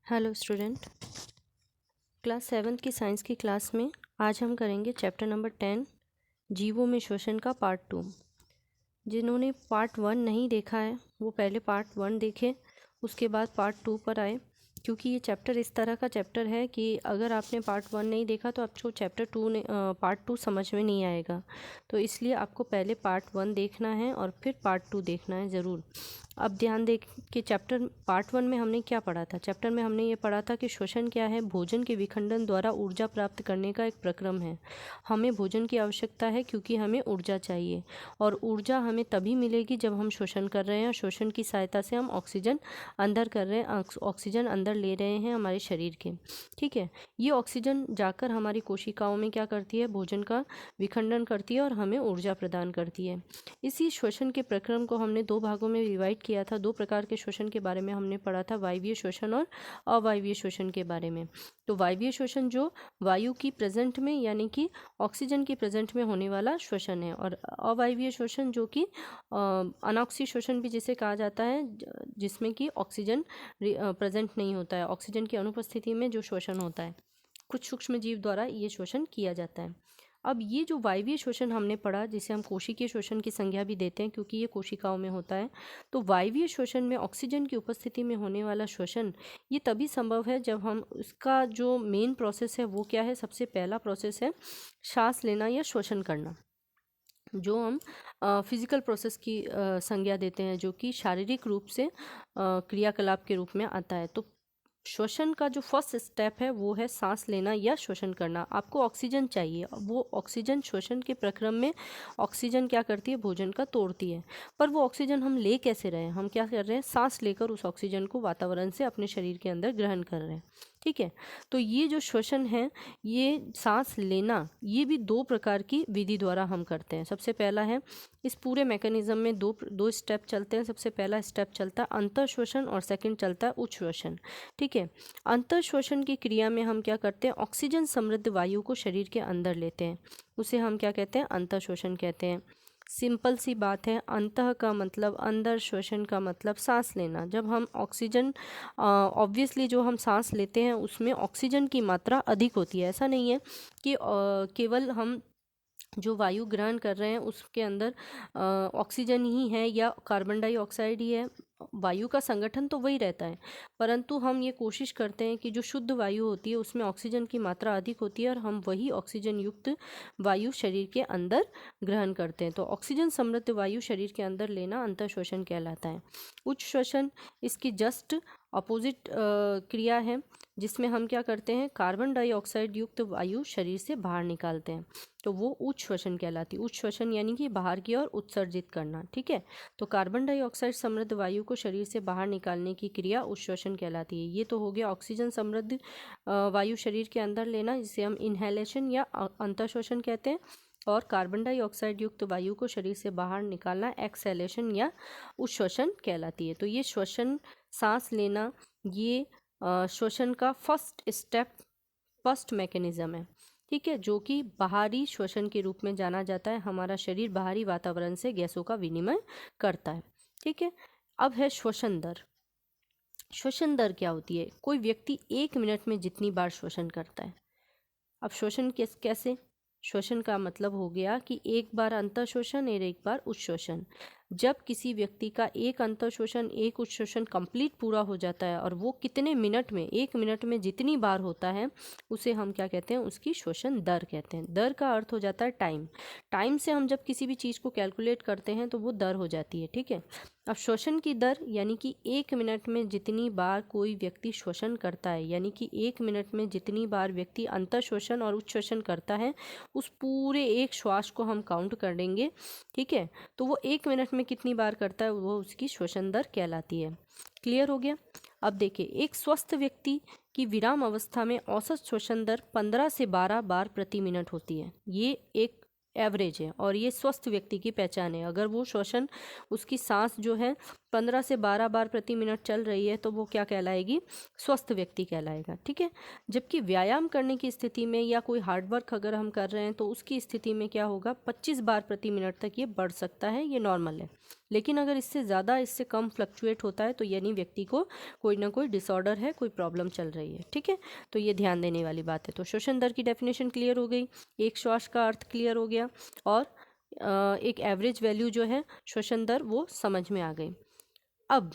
Hello student, class 7 की science की class में आज हम करेंगे चैप्टर नंबर 10 जीवों में शोषण का पार्ट 2। जिन्होंने पार्ट 1 नहीं देखा है वो पहले पार्ट 1 देखें, उसके बाद पार्ट 2 पर आए, क्योंकि ये चैप्टर इस तरह का चैप्टर है कि अगर आपने पार्ट 1 नहीं देखा तो आपको चैप्टर 2 ने पार्ट 2 समझ में नहीं आएगा। तो इसलिए आपको पहले पार्ट 1 देखना है और फिर पार्ट 2 देखना है ज़रूर। अब ध्यान दें कि चैप्टर पार्ट 1 में हमने क्या पढ़ा था। चैप्टर में हमने ये पढ़ा था कि शोषण क्या है। भोजन के विखंडन द्वारा ऊर्जा प्राप्त करने का एक प्रक्रम है। हमें भोजन की आवश्यकता है क्योंकि हमें ऊर्जा चाहिए, और ऊर्जा हमें तभी मिलेगी जब हम शोषण कर रहे हैं। शोषण की सहायता से हम ऑक्सीजन अंदर कर रहे हैं, ऑक्सीजन अंदर ले रहे हैं हमारे शरीर के। ठीक है, ये ऑक्सीजन जाकर हमारी कोशिकाओं में क्या करती है, भोजन का विखंडन करती है और हमें ऊर्जा प्रदान करती है। इसी शोषण के प्रक्रम को हमने दो भागों में डिवाइड किया था। दो प्रकार के शोषण के बारे में हमने पढ़ा था, वायवीय शोषण और अवायवीय शोषण के बारे में। तो वायवीय शोषण जो वायु की प्रेजेंट में यानी कि ऑक्सीजन की प्रेजेंट में होने वाला शोषण है, और अवायवीय शोषण जो कि अनॉक्सी शोषण भी जिसे कहा जाता है, जिसमें कि ऑक्सीजन प्रेजेंट नहीं होता है, ऑक्सीजन की अनुपस्थिति में जो शोषण होता है, कुछ सूक्ष्म जीव द्वारा ये शोषण किया जाता है। अब ये जो वायवीय शोषण हमने पढ़ा, जिसे हम कोशिकीय शोषण की संज्ञा भी देते हैं क्योंकि ये कोशिकाओं में होता है, तो वायवीय शोषण में ऑक्सीजन की उपस्थिति में होने वाला शोषण ये तभी संभव है जब हम उसका जो मेन प्रोसेस है वो क्या है। सबसे पहला प्रोसेस है सांस लेना या शोषण करना, जो हम फिजिकल प्रोसेस की संज्ञा देते हैं, जो कि शारीरिक रूप से क्रियाकलाप के रूप में आता है। तो श्वसन का जो फर्स्ट स्टेप है वो है सांस लेना या शोषण करना। आपको ऑक्सीजन चाहिए, वो ऑक्सीजन शोषण के प्रक्रम में ऑक्सीजन क्या करती है, भोजन का तोड़ती है। पर वो ऑक्सीजन हम ले कैसे रहे हैं, हम क्या कर रहे हैं, सांस लेकर उस ऑक्सीजन को वातावरण से अपने शरीर के अंदर ग्रहण कर रहे हैं। ठीक है, तो ये जो श्वसन है, ये सांस लेना, ये भी दो प्रकार की विधि द्वारा हम करते हैं। सबसे पहला है, इस पूरे मैकेनिज्म में दो स्टेप चलते हैं। सबसे पहला स्टेप चलता है अंतर श्वसन और सेकंड चलता है उच्च श्वसन। ठीक है, अंतर श्वसन की क्रिया में हम क्या करते हैं, ऑक्सीजन समृद्ध वायु को शरीर के अंदर लेते हैं, उसे हम क्या कहते हैं, अंतर श्वसन कहते हैं। सिंपल सी बात है, अंतः का मतलब अंदर, श्वसन का मतलब सांस लेना। जब हम ऑक्सीजन, ऑब्वियसली जो हम सांस लेते हैं उसमें ऑक्सीजन की मात्रा अधिक होती है। ऐसा नहीं है कि केवल हम जो वायु ग्रहण कर रहे हैं उसके अंदर ऑक्सीजन ही है या कार्बन डाइऑक्साइड ही है। वायु का संगठन तो वही रहता है, परंतु हम ये कोशिश करते हैं कि जो शुद्ध वायु होती है उसमें ऑक्सीजन की मात्रा अधिक होती है और हम वही ऑक्सीजन युक्त वायु शरीर के अंदर ग्रहण करते हैं। तो ऑक्सीजन समृद्ध वायु शरीर के अंदर लेना अंतर श्वसन कहलाता है। उच्च श्वसन इसकी जस्ट अपोजिट क्रिया है, जिसमें हम क्या करते हैं, कार्बन डाइऑक्साइड युक्त वायु शरीर से बाहर निकालते हैं, तो वो उच्च श्वसन कहलाती है। उच्च श्वसन यानी कि बाहर की ओर उत्सर्जित करना। ठीक है, तो कार्बन डाइऑक्साइड समृद्ध वायु को शरीर से बाहर निकालने की क्रिया उच्च श्वसन कहलाती है। ये तो हो गया ऑक्सीजन समृद्ध वायु शरीर के अंदर लेना, जिसे हम इनहेलेशन या अंतर श्वसन कहते हैं, और कार्बन डाइऑक्साइड युक्त वायु को शरीर से बाहर निकालना एक्सहेलेशन या उच्च श्वसन कहलाती है। तो ये श्वसन, सांस लेना, ये श्वसन का फर्स्ट स्टेप, फर्स्ट मैकेनिज्म है। ठीक है, जो कि बाहरी श्वसन के रूप में जाना जाता है। हमारा शरीर बाहरी वातावरण से गैसों का विनिमय करता है। ठीक है, अब है श्वसन दर। श्वसन दर क्या होती है, कोई व्यक्ति 1 मिनट में जितनी बार श्वसन करता है। अब श्वसन कैसे, श्वसन का मतलब हो गया कि एक बार अंतर श्वसन और एक बार उच्च श्वसन। जब किसी व्यक्ति का एक अंतर श्वसन एक उच्च श्वसन कंप्लीट पूरा हो जाता है, और वो कितने मिनट में, 1 मिनट में जितनी बार होता है, उसे हम क्या कहते हैं, उसकी श्वसन दर कहते हैं। दर का अर्थ हो जाता है टाइम। टाइम से हम जब किसी भी चीज़ को कैलकुलेट करते हैं तो वो दर हो जाती है। ठीक है, अब श्वसन की दर यानी कि 1 मिनट में जितनी बार कोई व्यक्ति श्वसन करता है, यानी कि 1 मिनट में जितनी बार व्यक्ति अंतर श्वसन और उच्च श्वसन करता है, उस पूरे एक श्वास को हम काउंट कर लेंगे। ठीक है, तो वो 1 मिनट में कितनी बार करता है, वो उसकी श्वसन दर कहलाती है। क्लियर हो गया। अब देखिए, एक स्वस्थ व्यक्ति की विराम अवस्था में औसत श्वसन दर 15 से 12 बार प्रति मिनट होती है। ये एक एवरेज है और ये स्वस्थ व्यक्ति की पहचान है। अगर वो श्वसन, उसकी सांस जो है 15 से 12 बार प्रति मिनट चल रही है तो वो क्या कहलाएगी, स्वस्थ व्यक्ति कहलाएगा। ठीक है। जबकि व्यायाम करने की स्थिति में या कोई हार्ड वर्क अगर हम कर रहे हैं तो उसकी स्थिति में क्या होगा, 25 बार प्रति मिनट तक ये बढ़ सकता है, ये नॉर्मल है। लेकिन अगर इससे ज़्यादा, इससे कम फ्लक्चुएट होता है तो यानी व्यक्ति को कोई ना कोई डिसऑर्डर है, कोई प्रॉब्लम चल रही है। ठीक है, तो ये ध्यान देने वाली बात है। तो श्वसन दर की डेफिनेशन क्लियर हो गई, एक श्वास का अर्थ क्लियर हो गया, और एक एवरेज वैल्यू जो है श्वसन दर वो समझ में आ गई। अब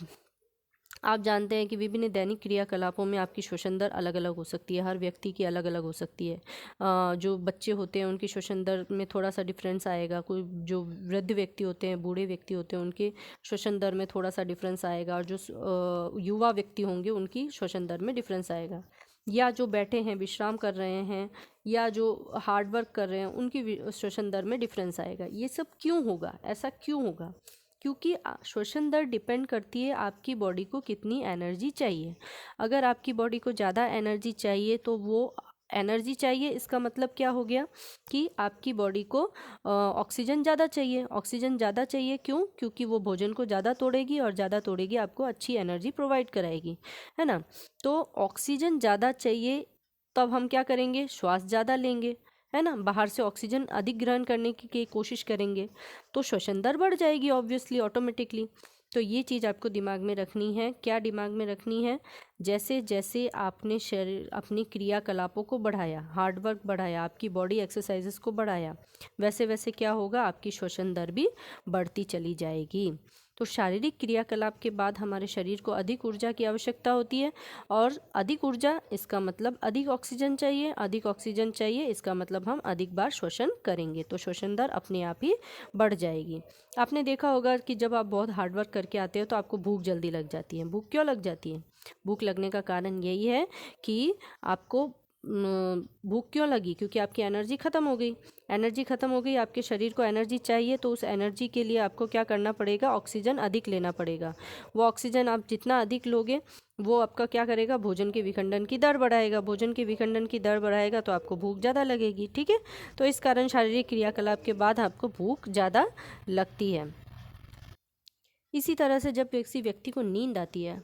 आप जानते हैं कि विभिन्न दैनिक क्रियाकलापों में आपकी श्वसन दर अलग अलग हो सकती है, हर व्यक्ति की अलग अलग हो सकती है। जो बच्चे होते हैं उनकी श्वसन दर में थोड़ा सा डिफरेंस आएगा, कोई जो वृद्ध व्यक्ति होते हैं, बूढ़े व्यक्ति होते हैं, उनके श्वसन दर में थोड़ा सा डिफरेंस आएगा, और जो युवा व्यक्ति होंगे उनकी श्वसन दर में डिफरेंस आएगा। या जो बैठे हैं, विश्राम कर रहे हैं, या जो हार्ड वर्क कर रहे हैं, उनकी श्वसन दर में डिफरेंस आएगा। ये सब क्यों होगा, ऐसा क्यों होगा? क्योंकि श्वसन दर डिपेंड करती है आपकी बॉडी को कितनी एनर्जी चाहिए। अगर आपकी बॉडी को ज़्यादा एनर्जी चाहिए तो वो एनर्जी चाहिए, इसका मतलब क्या हो गया कि आपकी बॉडी को ऑक्सीजन ज़्यादा चाहिए। ऑक्सीजन ज़्यादा चाहिए क्यों? क्योंकि वो भोजन को ज़्यादा तोड़ेगी, और ज़्यादा तोड़ेगी आपको अच्छी एनर्जी प्रोवाइड कराएगी, है ना। तो ऑक्सीजन ज़्यादा चाहिए, तब हम क्या करेंगे, श्वास ज़्यादा लेंगे, है ना, बाहर से ऑक्सीजन अधिक ग्रहण करने की कोशिश करेंगे, तो श्वसन दर बढ़ जाएगी ऑब्वियसली, ऑटोमेटिकली। तो ये चीज़ आपको दिमाग में रखनी है। क्या दिमाग में रखनी है? जैसे जैसे आपने शरीर अपनी क्रियाकलापों को बढ़ाया, हार्ड वर्क बढ़ाया, आपकी बॉडी एक्सरसाइजेस को बढ़ाया, वैसे वैसे क्या होगा, आपकी श्वसन दर भी बढ़ती चली जाएगी। तो शारीरिक क्रियाकलाप के बाद हमारे शरीर को अधिक ऊर्जा की आवश्यकता होती है, और अधिक ऊर्जा इसका मतलब अधिक ऑक्सीजन चाहिए, अधिक ऑक्सीजन चाहिए इसका मतलब हम अधिक बार श्वसन करेंगे, तो श्वसन दर अपने आप ही बढ़ जाएगी। आपने देखा होगा कि जब आप बहुत हार्ड वर्क करके आते हो तो आपको भूख जल्दी लग जाती है। भूख क्यों लग जाती है? भूख लगने का कारण यही है कि आपको भूख क्यों लगी, क्योंकि आपकी एनर्जी ख़त्म हो गई। एनर्जी ख़त्म हो गई, आपके शरीर को एनर्जी चाहिए, तो उस एनर्जी के लिए आपको क्या करना पड़ेगा, ऑक्सीजन अधिक लेना पड़ेगा। वो ऑक्सीजन आप जितना अधिक लोगे वो आपका क्या करेगा, भोजन के विखंडन की दर बढ़ाएगा। भोजन के विखंडन की दर बढ़ाएगा तो आपको भूख ज़्यादा लगेगी। ठीक है, तो इस कारण शारीरिक क्रियाकलाप के बाद आपको भूख ज़्यादा लगती है। इसी तरह से जब किसी व्यक्ति को नींद आती है,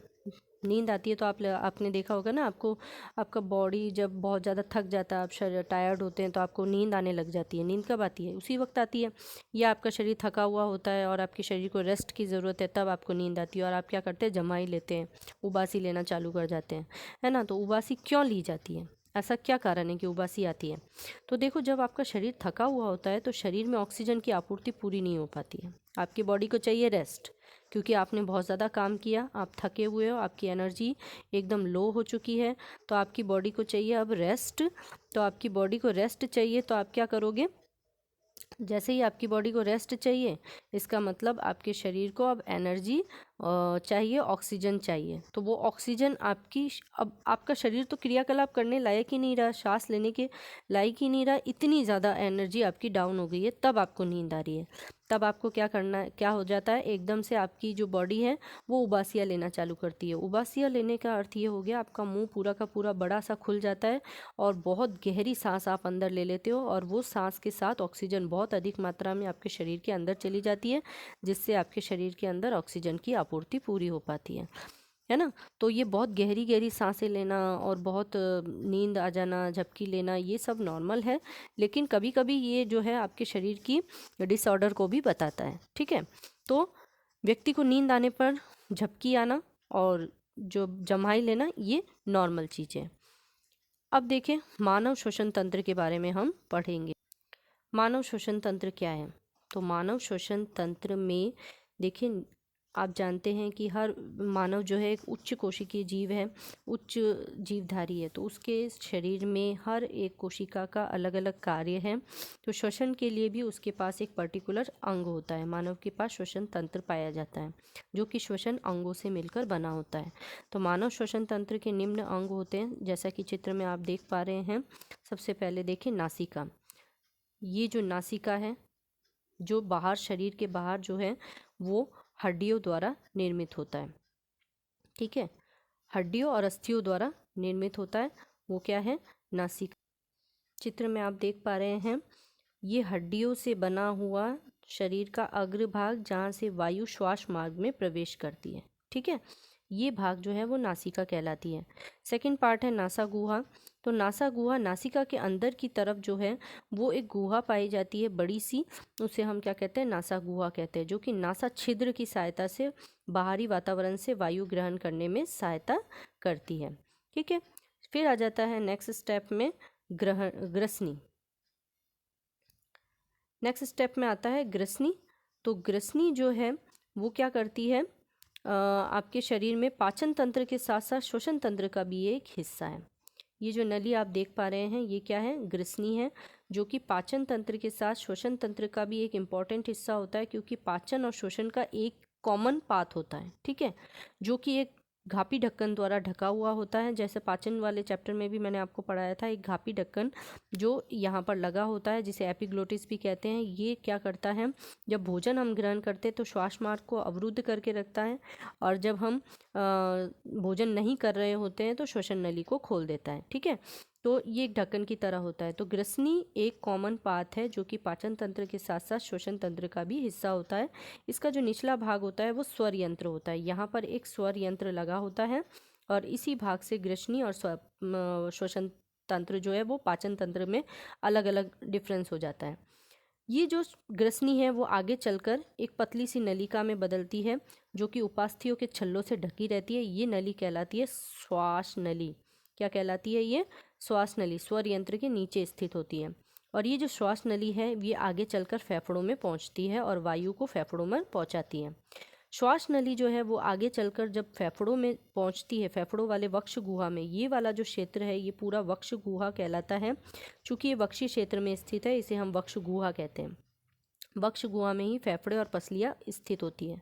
तो आपने देखा होगा ना, आपका बॉडी जब बहुत ज़्यादा थक जाता है, आप शरीर टायर्ड होते हैं, तो आपको नींद आने लग जाती है। नींद कब आती है? उसी वक्त आती है। या आपका शरीर थका हुआ होता है और आपके शरीर को रेस्ट की ज़रूरत है, तब आपको नींद आती है, और आप क्या करते हैं, जमाई लेते हैं, उबासी लेना चालू कर जाते हैं, है ना। तो उबासी क्यों ली जाती है? ऐसा क्या कारण है कि उबासी आती है? तो देखो, जब आपका शरीर थका हुआ होता है तो शरीर में ऑक्सीजन की आपूर्ति पूरी नहीं हो पाती है। आपकी बॉडी को चाहिए रेस्ट, क्योंकि आपने बहुत ज़्यादा काम किया, आप थके हुए हो, आपकी एनर्जी एकदम लो हो चुकी है, तो आपकी बॉडी को चाहिए अब रेस्ट। तो आपकी बॉडी को रेस्ट चाहिए, तो आप क्या करोगे, जैसे ही आपकी बॉडी को रेस्ट चाहिए, इसका मतलब आपके शरीर को अब एनर्जी चाहिए, ऑक्सीजन चाहिए। तो वो ऑक्सीजन अब आपका शरीर तो क्रियाकलाप करने लायक ही नहीं रहा, सांस लेने के लायक ही नहीं रहा, इतनी ज़्यादा एनर्जी आपकी डाउन हो गई है, तब आपको नींद आ रही है। तब आपको क्या हो जाता है, एकदम से आपकी जो बॉडी है वो उबासियाँ लेना चालू करती है। उबासियाँ लेने का अर्थ ये हो गया, आपका मुंह पूरा का पूरा बड़ा सा खुल जाता है, और बहुत गहरी सांस आप अंदर ले लेते हो, और वो सांस के साथ ऑक्सीजन बहुत अधिक मात्रा में आपके शरीर के अंदर चली जाती है, जिससे आपके शरीर के अंदर ऑक्सीजन की आपूर्ति पूरी हो पाती है ना। तो ये बहुत गहरी गहरी सांसें लेना और बहुत नींद आ जाना, झपकी लेना, ये सब नॉर्मल है, लेकिन कभी कभी ये जो है आपके शरीर की डिसऑर्डर को भी बताता है। ठीक है, तो व्यक्ति को नींद आने पर झपकी आना और जो जम्हाई लेना, ये नॉर्मल चीज़ है। अब देखें, मानव श्वसन तंत्र के बारे में हम पढ़ेंगे। मानव श्वसन तंत्र क्या है? तो मानव श्वसन तंत्र में देखिए, आप जानते हैं कि हर मानव जो है एक उच्च कोशिकीय जीव है, उच्च जीवधारी है, तो उसके शरीर में हर एक कोशिका का अलग अलग कार्य है। तो श्वसन के लिए भी उसके पास एक पर्टिकुलर अंग होता है। मानव के पास श्वसन तंत्र पाया जाता है, जो कि श्वसन अंगों से मिलकर बना होता है। तो मानव श्वसन तंत्र के निम्न अंग होते हैं, जैसा कि चित्र में आप देख पा रहे हैं। सबसे पहले देखिए नासिका। ये जो नासिका है, जो बाहर, शरीर के बाहर जो है, वो हड्डियों द्वारा निर्मित होता है। ठीक है, हड्डियों और अस्थियों द्वारा निर्मित होता है। वो क्या है? नासिका। चित्र में आप देख पा रहे हैं, ये हड्डियों से बना हुआ शरीर का अग्रभाग जहाँ से वायु श्वास मार्ग में प्रवेश करती है। ठीक है, ये भाग जो है वो नासिका कहलाती है। सेकंड पार्ट है नासा गुहा। तो नासा गुहा, नासिका के अंदर की तरफ जो है वो एक गुहा पाई जाती है बड़ी सी, उसे हम क्या कहते हैं, नासा गुहा कहते हैं, जो कि नासा छिद्र की सहायता से बाहरी वातावरण से वायु ग्रहण करने में सहायता करती है। ठीक है, फिर आ जाता है नेक्स्ट स्टेप में ग्रसनी। नेक्स्ट स्टेप में आता है ग्रसनी। तो ग्रसनी जो है वो क्या करती है, आपके शरीर में पाचन तंत्र के साथ साथ श्वसन तंत्र का भी एक हिस्सा है। ये जो नली आप देख पा रहे हैं ये क्या है, ग्रसनी है, जो कि पाचन तंत्र के साथ श्वसन तंत्र का भी एक इम्पॉर्टेंट हिस्सा होता है, क्योंकि पाचन और श्वसन का एक कॉमन पाथ होता है। ठीक है, जो कि एक घापी ढक्कन द्वारा ढका हुआ होता है। जैसे पाचन वाले चैप्टर में भी मैंने आपको पढ़ाया था, एक घापी ढक्कन जो यहाँ पर लगा होता है, जिसे एपिग्लोटिस भी कहते हैं। ये क्या करता है, जब भोजन हम ग्रहण करते हैं तो श्वास मार्ग को अवरुद्ध करके रखता है, और जब हम भोजन नहीं कर रहे होते हैं तो श्वसन नली को खोल देता है। ठीक है, तो ये एक ढक्कन की तरह होता है। तो ग्रसनी एक कॉमन पाथ है जो कि पाचन तंत्र के साथ साथ श्वसन तंत्र का भी हिस्सा होता है। इसका जो निचला भाग होता है वो स्वर यंत्र होता है। यहाँ पर एक स्वर यंत्र लगा होता है, और इसी भाग से ग्रसनी और श्वसन तंत्र जो है वो पाचन तंत्र में अलग अलग डिफरेंस हो जाता है। ये जो ग्रसनी है वो आगे चलकर एक पतली सी नलिका में बदलती है, जो कि उपास्थियों के छल्लों से ढकी रहती है। ये नली कहलाती है श्वास नली। क्या कहलाती है ये, श्वास नली, स्वर यंत्र के नीचे स्थित होती है। और ये जो श्वास नली है ये आगे चलकर फेफड़ों में पहुंचती है और वायु को फेफड़ों में पहुंचाती है। श्वास नली जो है वो आगे चलकर जब फेफड़ों में पहुंचती है, फेफड़ों वाले वक्ष गुहा में, ये वाला जो क्षेत्र है ये पूरा वक्ष गुहा कहलाता है। चूंकि ये वक्षी क्षेत्र में स्थित है, इसे हम वक्ष गुहा कहते हैं। वक्ष गुहा में ही फेफड़े और पसलियाँ स्थित होती है।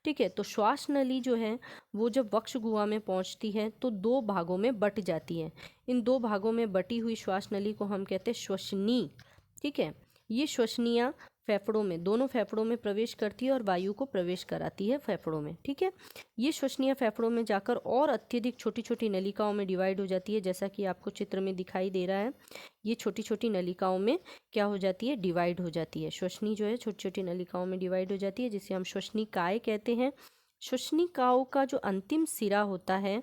ठीक है, तो श्वास नली जो है वो जब वक्ष गुहा में पहुंचती है तो दो भागों में बट जाती है। इन दो भागों में बटी हुई श्वास नली को हम कहते हैं श्वसनी। ठीक है, ये श्वसनियाँ फेफड़ों में, दोनों फेफड़ों में प्रवेश करती है और वायु को प्रवेश कराती है फेफड़ों में। ठीक है, ये श्वसनियाँ फेफड़ों में जाकर और अत्यधिक छोटी छोटी नलिकाओं में डिवाइड हो जाती है, जैसा कि आपको चित्र में दिखाई दे रहा है। ये छोटी छोटी नलिकाओं में क्या हो जाती है, डिवाइड हो जाती है। श्वसनी जो है छोटी छोटी नलिकाओं में डिवाइड हो जाती है, जिसे हम श्वसनिकाय कहते हैं। श्वसनिकाओं का जो अंतिम सिरा होता है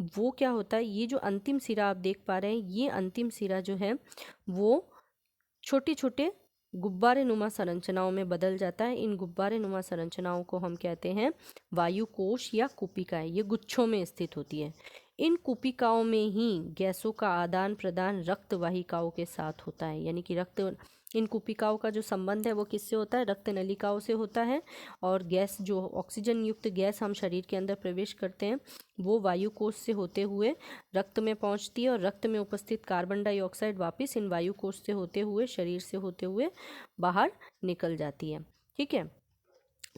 वो क्या होता है, ये जो अंतिम सिरा आप देख पा रहे हैं, ये अंतिम सिरा जो है वो छोटे छोटे गुब्बारे नुमा संरचनाओं में बदल जाता है। इन गुब्बारे नुमा संरचनाओं को हम कहते हैं वायु कोश या कुपिकाएं। ये गुच्छों में स्थित होती है। इन कुपिकाओं में ही गैसों का आदान प्रदान रक्त वाहिकाओं के साथ होता है, यानी कि रक्त, इन कुपिकाओं का जो संबंध है वो किससे होता है, रक्त नलिकाओं से होता है। और गैस, जो ऑक्सीजन युक्त गैस हम शरीर के अंदर प्रवेश करते हैं, वो वायु कोश से होते हुए रक्त में पहुंचती है, और रक्त में उपस्थित कार्बन डाइऑक्साइड वापस इन वायु कोश से होते हुए, शरीर से होते हुए बाहर निकल जाती है। ठीक है,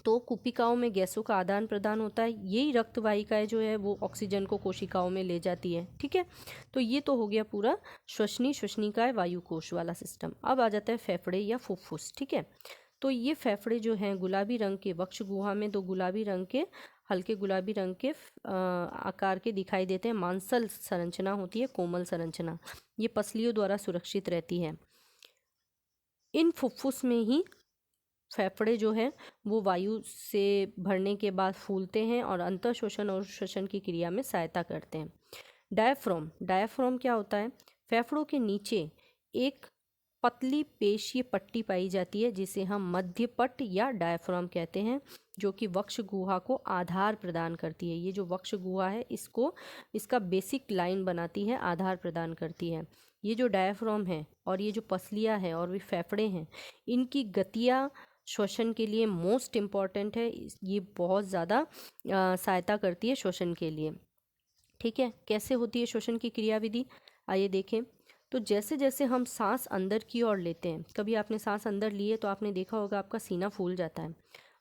तो कुपिकाओं में गैसों का आदान प्रदान होता है। यही रक्त वाहिकाएं जो है वो ऑक्सीजन को कोशिकाओं में ले जाती है। ठीक है, तो ये तो हो गया पूरा श्वसनी, श्वसनिकाय, वायु कोश वाला सिस्टम। अब आ जाता है फेफड़े या फुफ्फुस। ठीक है, तो ये फेफड़े जो हैं गुलाबी रंग के, वक्ष गुहा में दो गुलाबी रंग के, हल्के गुलाबी रंग के आकार के दिखाई देते हैं। मांसल संरचना होती है, कोमल संरचना, ये पसलियों द्वारा सुरक्षित रहती है। इन फुफ्फुस में ही फेफड़े जो है वो वायु से भरने के बाद फूलते हैं और अंतर शोषण और श्वसन की क्रिया में सहायता करते हैं। डायफ्राम, डायफ्राम क्या होता है, फेफड़ों के नीचे एक पतली पेशीय पट्टी पाई जाती है जिसे हम मध्यपट या डायफ्राम कहते हैं, जो कि वक्ष गुहा को आधार प्रदान करती है। ये जो वक्ष गुहा है इसको, इसका बेसिक लाइन बनाती है, आधार प्रदान करती है। ये जो डायफ्राम है और ये जो पसलियाँ है और वे फेफड़े हैं, इनकी गतियाँ श्वसन के लिए मोस्ट इम्पॉर्टेंट है। ये बहुत ज़्यादा सहायता करती है श्वसन के लिए। ठीक है, कैसे होती है श्वसन की क्रियाविधि, आइए देखें। तो जैसे जैसे हम सांस अंदर की ओर लेते हैं, कभी आपने सांस अंदर ली है तो आपने देखा होगा आपका सीना फूल जाता है,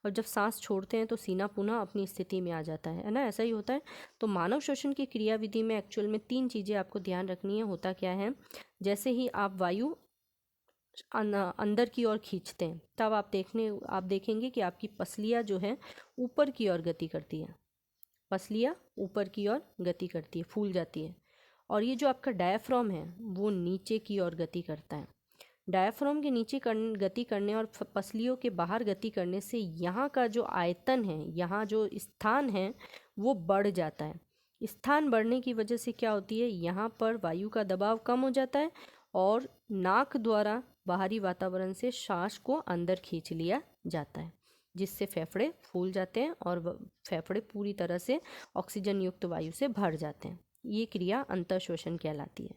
और जब सांस छोड़ते हैं तो सीना पुनः अपनी स्थिति में आ जाता है ना, ऐसा ही होता है। तो मानव श्वसन की क्रियाविधि में एक्चुअल में 3 चीज़ें आपको ध्यान रखनी है। होता क्या है, जैसे ही आप वायु अंदर की ओर खींचते हैं तब आप देखेंगे कि आपकी पसलियाँ जो है ऊपर की ओर गति करती है, पसलियाँ ऊपर की ओर गति करती है, फूल जाती है। और ये जो आपका डायफ्राम है वो नीचे की ओर गति करता है। डायाफ्राम के नीचे गति करने और पसलियों के बाहर गति करने से यहाँ का जो आयतन है, यहाँ जो स्थान है वो बढ़ जाता है। स्थान बढ़ने की वजह से क्या होती है, यहाँ पर वायु का दबाव कम हो जाता है और नाक द्वारा बाहरी वातावरण से सांस को अंदर खींच लिया जाता है, जिससे फेफड़े फूल जाते हैं और फेफड़े पूरी तरह से ऑक्सीजन युक्त वायु से भर जाते हैं। ये क्रिया अंतःशोषण कहलाती है।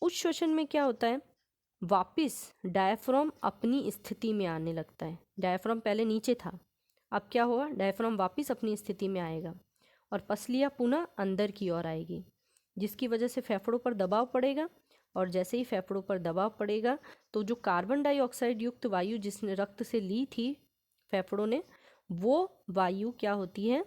उच्च शोषण में क्या होता है, वापिस डायफ्राम अपनी स्थिति में आने लगता है। डायफ्राम पहले नीचे था, अब क्या हुआ, डायफ्राम वापिस अपनी स्थिति में आएगा और पसलियाँ पुनः अंदर की ओर आएगी, जिसकी वजह से फेफड़ों पर दबाव पड़ेगा। और जैसे ही फेफड़ों पर दबाव पड़ेगा तो जो कार्बन डाइऑक्साइड युक्त वायु जिसने रक्त से ली थी फेफड़ों ने, वो वायु क्या होती है,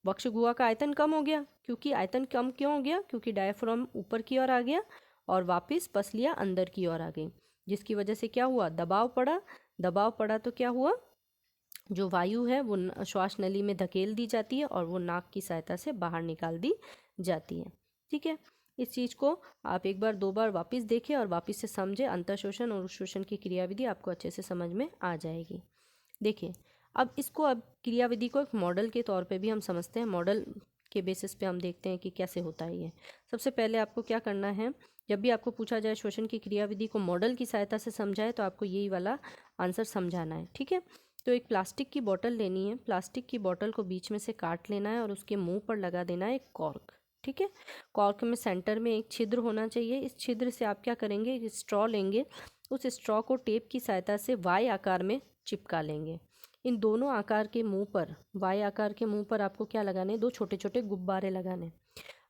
वक्ष गुहा का आयतन कम हो गया। क्योंकि आयतन कम क्यों हो गया, क्योंकि डायफ्राम ऊपर की ओर आ गया और वापस पसलियाँ अंदर की ओर आ गई, जिसकी वजह से क्या हुआ, दबाव पड़ा। दबाव पड़ा तो क्या हुआ, जो वायु है वो श्वास नली में धकेल दी जाती है और वो नाक की सहायता से बाहर निकाल दी जाती है। ठीक है, इस चीज़ को आप एक बार दो बार वापस देखें और वापस से समझें। अंतःशोषण और उच्छोषण की क्रियाविधि आपको अच्छे से समझ में आ जाएगी। देखिए, अब क्रियाविधि को एक मॉडल के तौर पे भी हम समझते हैं। मॉडल के बेसिस पे हम देखते हैं कि कैसे होता है ये। सबसे पहले आपको क्या करना है, जब भी आपको पूछा जाए शोषण की क्रियाविधि को मॉडल की सहायता से समझाए तो आपको यही वाला आंसर समझाना है। ठीक है, तो एक प्लास्टिक की बोतल लेनी है। प्लास्टिक की बोतल को बीच में से काट लेना है और उसके मुंह पर लगा देना है एक कॉर्क। ठीक है, कॉर्क में सेंटर में एक छिद्र होना चाहिए। इस छिद्र से आप क्या करेंगे, एक स्ट्रॉ लेंगे, उस स्ट्रॉ को टेप की सहायता से वाई आकार में चिपका लेंगे। इन दोनों आकार के मुंह पर, वाई आकार के मुंह पर आपको क्या लगाने, दो छोटे छोटे गुब्बारे लगाने।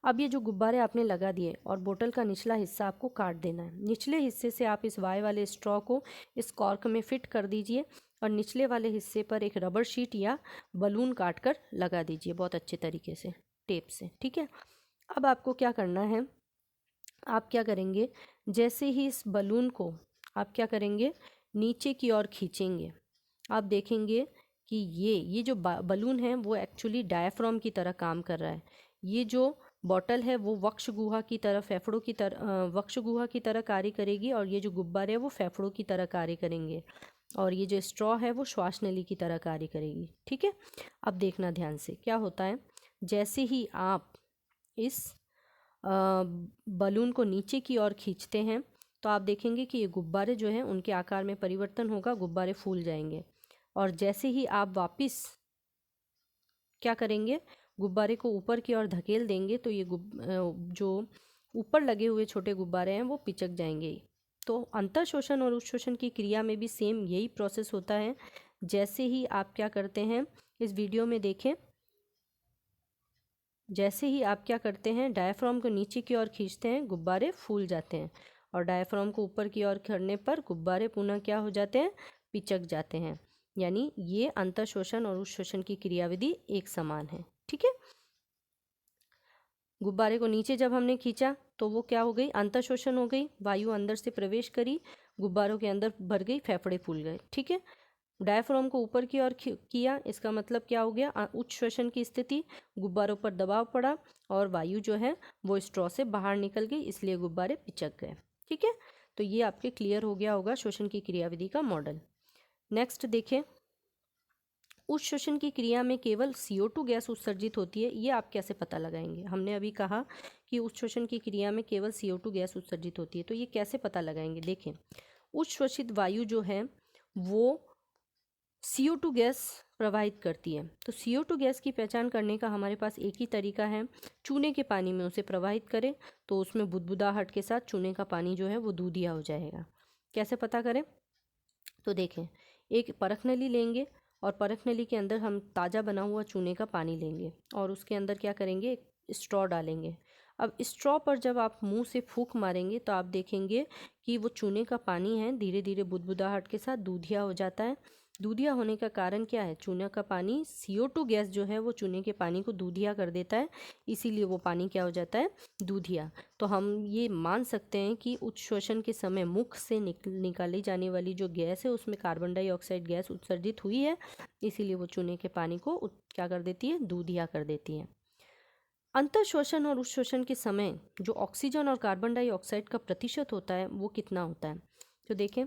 अब ये जो गुब्बारे आपने लगा दिए और बोतल का निचला हिस्सा आपको काट देना है। निचले हिस्से से आप इस वाई वाले स्ट्रॉ को इस कॉर्क में फिट कर दीजिए और निचले वाले हिस्से पर एक रबर शीट या बलून काट कर लगा दीजिए बहुत अच्छे तरीके से टेप से। ठीक है, अब आपको क्या करना है, आप क्या करेंगे, जैसे ही इस बलून को आप क्या करेंगे, नीचे की ओर खींचेंगे, आप देखेंगे कि ये जो बलून है वो एक्चुअली डायफ्राम की तरह काम कर रहा है। ये जो बॉटल है वो वक्ष गुहा की तरह, फेफड़ों की तरह, वक्ष गुहा की तरह कार्य करेगी और ये जो गुब्बारे है वो फेफड़ों की तरह कार्य करेंगे और ये जो स्ट्रॉ है वो श्वास नली की तरह कार्य करेगी। ठीक है, अब देखना ध्यान से क्या होता है, जैसे ही आप इस बलून को नीचे की ओर खींचते हैं तो आप देखेंगे कि ये गुब्बारे जो हैं उनके आकार में परिवर्तन होगा, गुब्बारे फूल जाएंगे। और जैसे ही आप वापस क्या करेंगे, गुब्बारे को ऊपर की ओर धकेल देंगे तो ये जो ऊपर लगे हुए छोटे गुब्बारे हैं वो पिचक जाएंगे। तो अंतःशोषण और उच्छोषण की क्रिया में भी सेम यही प्रोसेस होता है। जैसे ही आप क्या करते हैं, इस वीडियो में देखें, जैसे ही आप क्या करते हैं, डायफ्राम को नीचे की ओर खींचते हैं, गुब्बारे फूल जाते हैं और डायफ्राम को ऊपर की ओर करने पर गुब्बारे पुनः क्या हो जाते हैं, पिचक जाते हैं। यानी ये अंतःशोषण और उच्छोषण की क्रियाविधि एक समान है। ठीक है, गुब्बारे को नीचे जब हमने खींचा तो वो क्या हो गई, अंतःशोषण हो गई, वायु अंदर से प्रवेश करी, गुब्बारों के अंदर भर गई, फेफड़े फूल गए। ठीक है, डायफ्राम को ऊपर की ओर किया, इसका मतलब क्या हो गया, उच्च श्वसन की स्थिति, गुब्बारों पर दबाव पड़ा और वायु जो है वो स्ट्रॉ से बाहर निकल गई, इसलिए गुब्बारे पिचक गए। ठीक है, तो ये आपके क्लियर हो गया होगा श्वसन की क्रियाविधि का मॉडल। नेक्स्ट देखें, उच्च श्वसन की क्रिया में केवल CO2 गैस उत्सर्जित होती है। ये आप कैसे पता लगाएंगे, हमने अभी कहा कि उच्च श्वसन की क्रिया में केवल CO2 गैस उत्सर्जित होती है, तो ये कैसे पता लगाएंगे। देखें, उच्च श्वसित वायु जो है वो CO2 गैस प्रवाहित करती है। तो CO2 गैस की पहचान करने का हमारे पास एक ही तरीका है, चूने के पानी में उसे प्रवाहित करें तो उसमें बुदबुदाहट के साथ चूने का पानी जो है वो दूधिया हो जाएगा। कैसे पता करें, तो देखें, एक परख नली लेंगे और परख नली के अंदर हम ताज़ा बना हुआ चूने का पानी लेंगे और उसके अंदर क्या करेंगे, एक स्ट्रॉ डालेंगे। अब स्ट्रॉ पर जब आप मुंह से फूंक मारेंगे तो आप देखेंगे कि वो चूने का पानी है धीरे धीरे बुदबुदाहट के साथ दूधिया हो जाता है। दूधिया होने का कारण क्या है, चूने का पानी, CO2 गैस जो है वो चूने के पानी को दूधिया कर देता है, इसीलिए वो पानी क्या हो जाता है, दूधिया। तो हम ये मान सकते हैं कि उच्च श्वसन के समय मुख से निकाली जाने वाली जो गैस है उसमें कार्बन डाइऑक्साइड गैस उत्सर्जित हुई है, इसीलिए वो चूने के पानी को क्या कर देती है, दूधिया कर देती है। अंतःश्वसन और उच्छ्वसन के समय जो ऑक्सीजन और कार्बन डाइऑक्साइड का प्रतिशत होता है वो कितना होता है, तो देखें,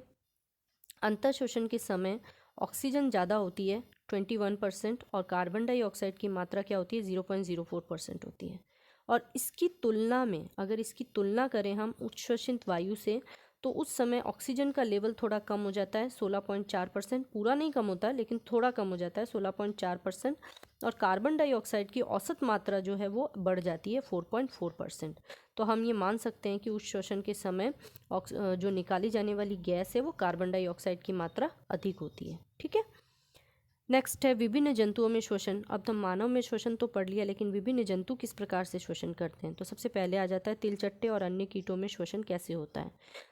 अंतर शोषण के समय ऑक्सीजन ज़्यादा होती है 21% और कार्बन डाइऑक्साइड की मात्रा क्या होती है 0.04% होती है। और इसकी तुलना में अगर इसकी तुलना करें हम उच्छ्वसित वायु से, तो उस समय ऑक्सीजन का लेवल थोड़ा कम हो जाता है 16.4%, पूरा नहीं कम होता लेकिन थोड़ा कम हो जाता है 16.4%, और कार्बन डाइऑक्साइड की औसत मात्रा जो है वो बढ़ जाती है 4.4%। तो हम ये मान सकते हैं कि उस शोषण के समय जो निकाली जाने वाली गैस है वो कार्बन डाइऑक्साइड की मात्रा अधिक होती है। ठीक है, नेक्स्ट है विभिन्न जंतुओं में शोषण। अब तो मानव में शोषण तो पढ़ लिया, लेकिन विभिन्न जंतु किस प्रकार से शोषण करते हैं। तो सबसे पहले आ जाता है तिलचट्टे और अन्य कीटों में शोषण कैसे होता है।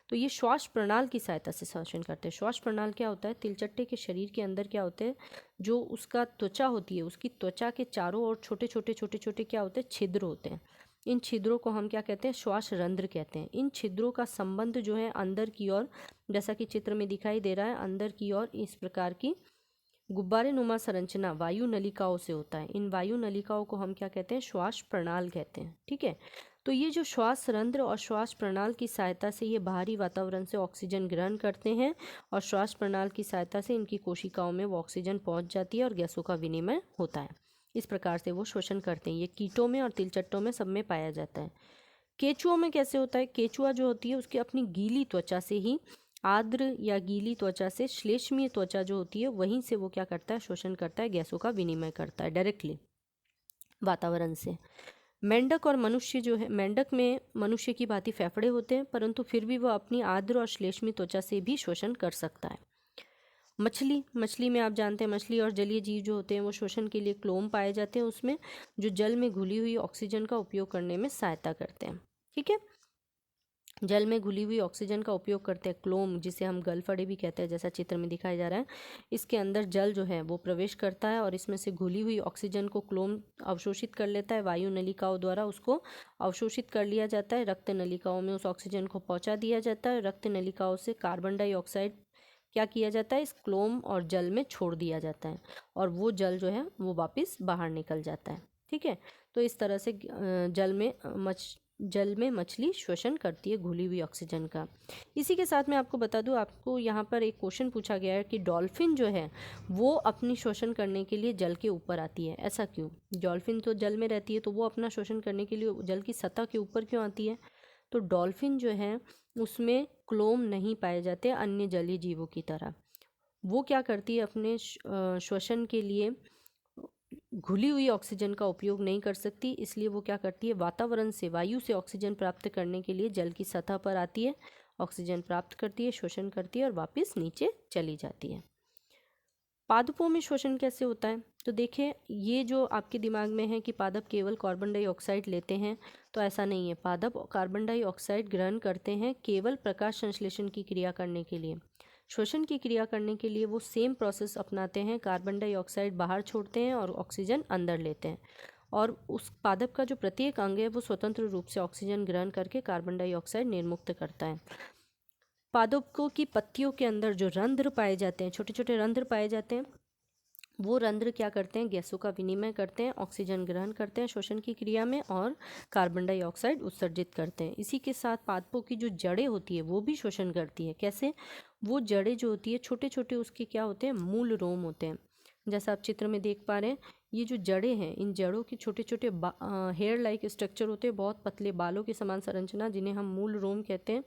तो ये श्वास प्रणाल की सहायता से शोषण करते हैं। श्वास प्रणाल क्या होता है, तिलचट्टे के शरीर के अंदर क्या होते हैं, जो उसका त्वचा होती है, उसकी त्वचा के चारों ओर छोटे छोटे क्या होते हैं, छिद्र होते हैं। इन छिद्रों को हम क्या कहते हैं, श्वास रंध्र कहते हैं। इन छिद्रों का संबंध जो है अंदर की ओर, जैसा कि चित्र में दिखाई दे रहा है, अंदर की ओर इस प्रकार की गुब्बारे नुमा संरचना वायु नलिकाओं से होता है। इन वायु नलिकाओं को हम क्या कहते हैं, श्वास प्रणाल कहते हैं। ठीक है, तो ये जो श्वास रंध्र और श्वास प्रणाल की सहायता से ये बाहरी वातावरण से ऑक्सीजन ग्रहण करते हैं, और श्वास प्रणाल की सहायता से इनकी कोशिकाओं में वो ऑक्सीजन पहुंच जाती है और गैसों का विनिमय होता है। इस प्रकार से वो शोषण करते हैं। ये कीटों में और तिलचट्टों में सब में पाया जाता है। केचुओं में कैसे होता है, केचुआ जो होती है उसकी अपनी गीली त्वचा से ही, आर्द्र या गीली त्वचा से श्लेष्मीय त्वचा जो होती है वहीं से वो क्या करता है, शोषण करता है, गैसों का विनिमय करता है डायरेक्टली वातावरण से। मेंढक और मनुष्य जो है, मेंढक में मनुष्य की भांति फेफड़े होते हैं, परंतु फिर भी वह अपनी आर्द्र और श्लेष्मीय त्वचा से भी शोषण कर सकता है। मछली में आप जानते हैं, मछली और जलीय जीव जो होते हैं वो शोषण के लिए क्लोम पाए जाते हैं उसमें, जो जल में घुली हुई ऑक्सीजन का उपयोग करने में सहायता करते हैं। ठीक है, जल में घुली हुई ऑक्सीजन का उपयोग करते हैं क्लोम, जिसे हम गलफड़े भी कहते हैं, जैसा चित्र में दिखाया जा रहा है। इसके अंदर जल जो है वो प्रवेश करता है और इसमें से घुली हुई ऑक्सीजन को क्लोम अवशोषित कर लेता है। वायु नलिकाओं द्वारा उसको अवशोषित कर लिया जाता है, रक्त नलिकाओं में उस ऑक्सीजन को पहुंचा दिया जाता है। रक्त नलिकाओं से कार्बन डाइऑक्साइड क्या किया जाता है, इस क्लोम और जल में छोड़ दिया जाता है, और वो जल जो है वो वापस बाहर निकल जाता है। ठीक है, तो इस तरह से जल में मछली शोषण करती है घुली हुई ऑक्सीजन का। इसी के साथ मैं आपको बता दूं, आपको यहाँ पर एक क्वेश्चन पूछा गया है कि डॉल्फिन जो है वो अपनी शोषण करने के लिए जल के ऊपर आती है, ऐसा क्यों। डॉल्फिन तो जल में रहती है, तो वो अपना शोषण करने के लिए जल की सतह के ऊपर क्यों आती है। तो डॉल्फिन जो है उसमें क्लोम नहीं पाए जाते अन्य जलीय जीवों की तरह। वो क्या करती है, अपने श्वसन के लिए घुली हुई ऑक्सीजन का उपयोग नहीं कर सकती, इसलिए वो क्या करती है, वातावरण से, वायु से ऑक्सीजन प्राप्त करने के लिए जल की सतह पर आती है, ऑक्सीजन प्राप्त करती है, शोषण करती है और वापस नीचे चली जाती है। पादपों में शोषण कैसे होता है, तो देखिए, ये जो आपके दिमाग में है कि पादप केवल कार्बन डाइऑक्साइड लेते हैं, तो ऐसा नहीं है। पादप कार्बन डाइऑक्साइड ग्रहण करते हैं केवल प्रकाश संश्लेषण की क्रिया करने के लिए। शोषण की क्रिया करने के लिए वो सेम प्रोसेस अपनाते हैं, कार्बन डाइऑक्साइड बाहर छोड़ते हैं और ऑक्सीजन अंदर लेते हैं। और उस पादप का जो प्रत्येक अंग है वो स्वतंत्र रूप से ऑक्सीजन ग्रहण करके कार्बन डाइऑक्साइड निर्मुक्त करता है। पादपों की पत्तियों के अंदर जो रंध्र पाए जाते हैं, छोटे छोटे रंध्र पाए जाते हैं, वो रंध्र क्या करते हैं, गैसों का विनिमय करते हैं, ऑक्सीजन ग्रहण करते हैं शोषण की क्रिया में और कार्बन डाइऑक्साइड उत्सर्जित करते हैं। इसी के साथ पादपों की जो जड़ें होती है वो भी शोषण करती है। कैसे, वो जड़ें जो होती है छोटे छोटे उसके क्या होते हैं, मूल रोम होते हैं। जैसा आप चित्र में देख पा रहे हैं, ये जो जड़ें हैं, इन जड़ों के छोटे छोटे हेयर लाइक स्ट्रक्चर होते हैं, बहुत पतले बालों के समान संरचना, जिन्हें हम मूल रोम कहते हैं।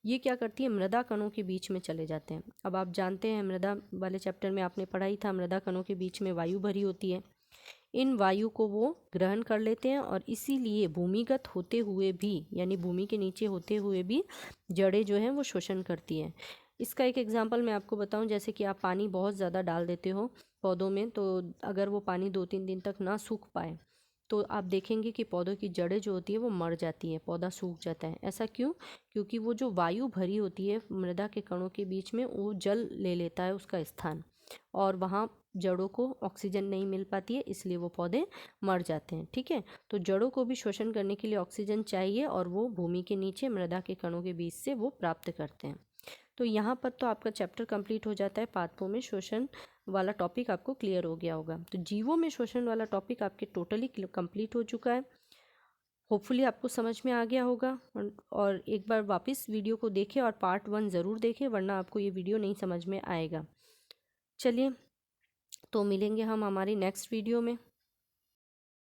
ये क्या करती है, मृदा कणों के बीच में चले जाते हैं। अब आप जानते हैं, मृदा वाले चैप्टर में आपने पढ़ा ही था, मृदा कणों के बीच में वायु भरी होती है। इन वायु को वो ग्रहण कर लेते हैं और इसीलिए भूमिगत होते हुए भी, यानी भूमि के नीचे होते हुए भी जड़ें जो हैं वो शोषण करती हैं। इसका एक एग्जांपल मैं आपको बताऊं, जैसे कि आप पानी बहुत ज़्यादा डाल देते हो पौधों में, तो अगर वो पानी 2-3 दिन तक ना सूख पाए तो आप देखेंगे कि पौधों की जड़ें जो होती है वो मर जाती हैं, पौधा सूख जाता है। ऐसा क्यों, क्योंकि वो जो वायु भरी होती है मृदा के कणों के बीच में, वो जल ले लेता है उसका स्थान, और वहाँ जड़ों को ऑक्सीजन नहीं मिल पाती है, इसलिए वो पौधे मर जाते हैं। ठीक है, तो जड़ों को भी शोषण करने के लिए ऑक्सीजन चाहिए, और वो भूमि के नीचे मृदा के कणों के बीच से वो प्राप्त करते हैं। तो यहाँ पर तो आपका चैप्टर कंप्लीट हो जाता है। पादपों में शोषण वाला टॉपिक आपको क्लियर हो गया होगा। तो जीवों में शोषण वाला टॉपिक आपके टोटली कंप्लीट हो चुका है। होपफुली आपको समझ में आ गया होगा। और एक बार वापस वीडियो को देखें और पार्ट 1 ज़रूर देखें, वरना आपको ये वीडियो नहीं समझ में आएगा। चलिए, तो मिलेंगे हम हमारी नेक्स्ट वीडियो में।